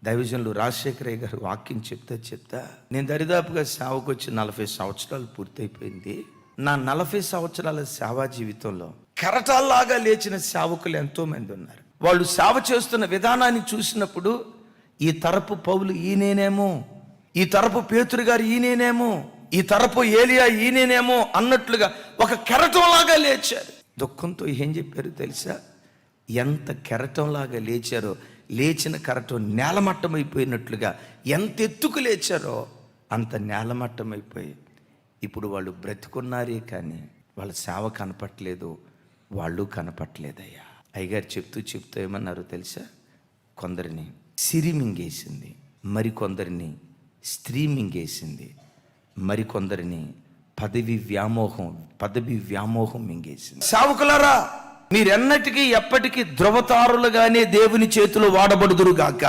దైవజనులు రాజశేఖరయ్య గారు వాక్యం చెప్తా నేను దరిదాపుగా సేవకు వచ్చి 40 సంవత్సరాలు పూర్తయిపోయింది. నా 40 సంవత్సరాల సేవా జీవితంలో కెరటాల్లాగా లేచిన సేవకులు ఎంతో మంది ఉన్నారు. వాళ్ళు సేవ చేస్తున్న విధానాన్ని చూసినప్పుడు ఈ తరపు పౌలు ఈయనేనేమో, ఈ తరపు పేతురు గారు ఈయనేనేమో, ఈ తరపు ఏలియా ఈయనేనేమో అన్నట్లుగా ఒక కెరటంలాగా లేచారు. దుఃఖంతో ఏం చెప్పారు తెలుసా? ఎంత కెరటంలాగా లేచారో, లేచిన కెరటం నేలమట్టమైపోయినట్లుగా ఎంత ఎత్తుకు లేచారో అంత నేలమట్టమైపోయి ఇప్పుడు వాళ్ళు బ్రతికున్నారే కానీ వాళ్ళ సేవ కనపట్లేదు, వాళ్ళు కనపట్లేదయ్యా. అయ్యగారు చెప్తూ ఏమన్నారు తెలుసా? కొందరిని సిరి మింగేసింది, మరికొందరిని స్త్రీ మింగేసింది, మరికొందరిని పదవి వ్యామోహం మింగేసింది. సేవకులారా, మీరెన్నటికీ ఎప్పటికీ ధ్రువతారులుగానే దేవుని చేతిలో వాడబడుదురుగాక.